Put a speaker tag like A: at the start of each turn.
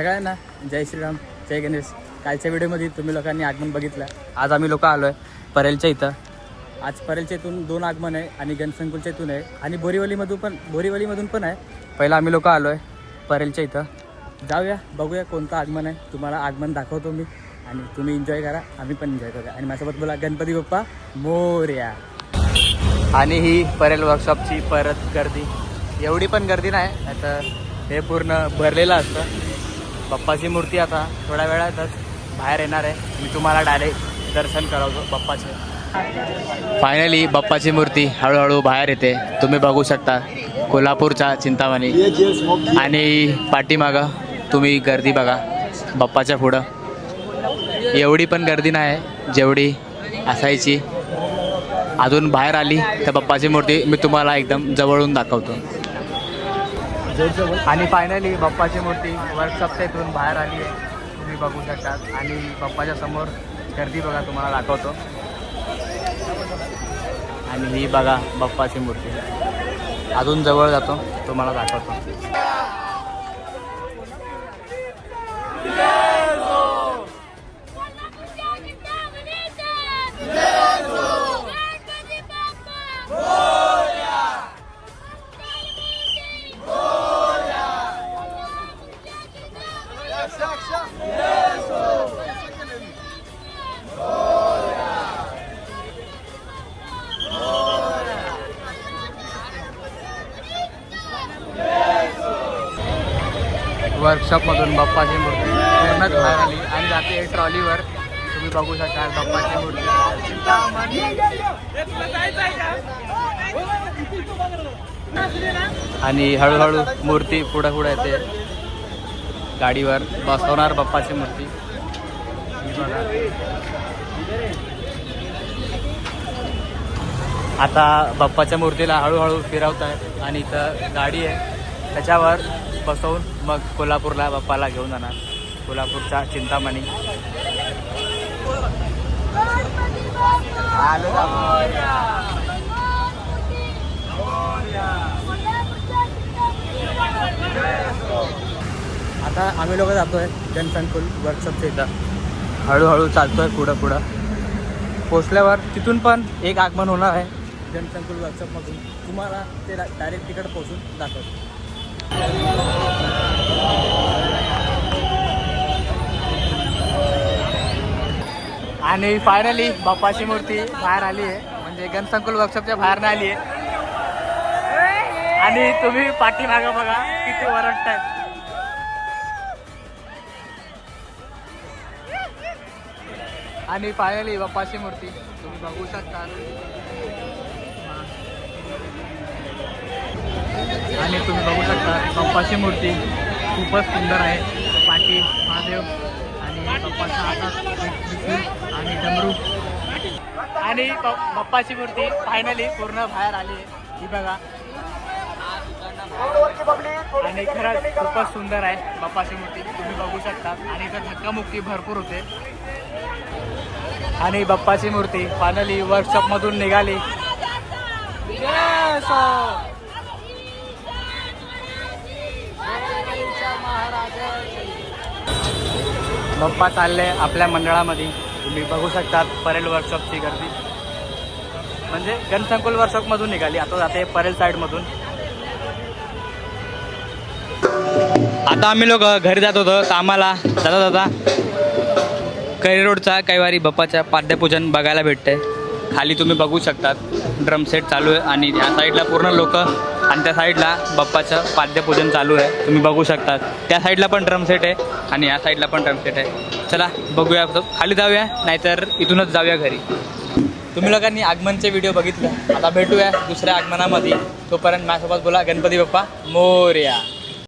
A: सगळ्यांना जय श्रीराम, जय गणेश. कालच्या व्हिडिओमध्ये तुम्ही लोकांनी आगमन बघितलं. आज आम्ही लोक आलो आहे परेलच्या इथं. आज परेलच्या इथून 2 आगमन आहे आणि गणसंकुलच्या इथून आहे आणि बोरीवलीमधून पण आहे. पहिला आम्ही लोक आलो आहे परेलच्या इथं. जाऊया बघूया कोणतं आगमन आहे. तुम्हाला आगमन दाखवतो मी आणि तुम्ही एन्जॉय करा, आम्ही पण एन्जॉय करूया. आणि माझ्यासोबत बोला गणपती बाप्पा मोरया. आणि ही परेल वर्कशॉपची परत गर्दी, एवढी पण गर्दी नाही, आता हे पूर्ण भरलेलं असतं. बाप्पाची मूर्ती आता थोड्या वेळातच बाहेर येणार आहे. मी तुम्हाला डायरेक्ट दर्शन करवतो बाप्पाचे. फायनली बाप्पाची मूर्ती हळूहळू बाहेर येते. तुम्ही बघू शकता कोल्हापूरच्या चिंतामणी. आणि पाठीमागं तुम्ही गर्दी बघा बाप्पाच्या पुढं. एवढी पण गर्दी नाही जेवढी असायची. अजून बाहेर आली तर बाप्पाची मूर्ती मी तुम्हाला एकदम जवळून दाखवतो. आणि फायनली बाप्पाची मूर्ती वर्कशॉपच्या इथून बाहेर आली आहे, तुम्ही बघू शकता. आणि बाप्पाच्या समोर गर्दी बघा, तुम्हाला दाखवतो. आणि ही बघा बाप्पाची मूर्ती. अजून जवळ जातो, तुम्हाला दाखवतो. वर्कशॉपमधून बाप्पाची मूर्ती पूर्णच बाहेर आली आणि जाते ट्रॉलीवर. तुम्ही बघू शकता बाप्पाची मूर्ती. आणि हळूहळू मूर्ती पुढे पुढे येते. गाडीवर बसवणार बाप्पाची मूर्ती. आता बाप्पाच्या मूर्तीला हळूहळू फिरवत आहे आणि इथं गाडी आहे, त्याच्यावर बसवून मग कोल्हापूरला बाप्पाला घेऊन जाणार. कोल्हापूरच्या चिंतामणी. आता आम्ही लोक जातोय जनसंकुल वर्कशॉपच्या इथं. हळूहळू चालतोय पुढं. पोचल्यावर तिथून पण एक आगमन होणार आहे जनसंकुल वर्कशॉपमधून. तुम्हाला ते डायरेक्ट तिकडे पोचून दाखवतो. आणि फायनली बाप्पाची मूर्ती बाहेर आली आहे, म्हणजे गणसंकुल वर्कशॉपच्या बाहेर नाही आली आहे. आणि तुम्ही पाठीमागं बघा किती वरडतायत. आणि फायनली बाप्पाची मूर्ती तुम्ही बघू शकता. आणि तुम्ही बघू शकता बाप्पाची मूर्ती खूपच सुंदर आहे. पाठी महादेव आणि बाप्पाच्या हातात आणि डमरू. आणि बाप्पाची मूर्ती फायनली पूर्ण बाहेर आली आहे, ही बघा. आणि खरंच खूपच सुंदर आहे बाप्पाची मूर्ती, तुम्ही बघू शकता. आणि इथं धक्कामुक्की भरपूर होते. आणि बाप्पाची मूर्ती फायनली वर्कशॉपमधून निघाली. बाप्पा चालले आपल्या मंडळामध्ये. तुम्ही बघू शकता परेल वर्कशॉपची गर्दी, म्हणजे गणसंकुल वर्कशॉपमधून निघाली, आता जाते परेल साईडमधून. आता आम्ही लोक घरी जात होतो कामाला. जाता कैरी रोडचा कैवारी बाप्पाच्या पाद्यपूजन बघायला भेटते. खाली तुम्ही बघू शकतात ड्रम सेट चालू आहे आणि या साईडला पूर्ण लोक आणि त्या साईडला बाप्पाचं पाद्यपूजन चालू आहे. तुम्ही बघू शकतात त्या साईडला पण ड्रम सेट आहे आणि या साईडला पण ड्रम सेट आहे. चला बघूया, खाली जाऊया नाहीतर इथूनच जाऊया घरी. तुम्ही लोकांनी आगमनचे व्हिडिओ बघितले, आता भेटूया दुसऱ्या आगमनामध्ये. तोपर्यंत माझ्यासोबत बोला गणपती बाप्पा मोरया.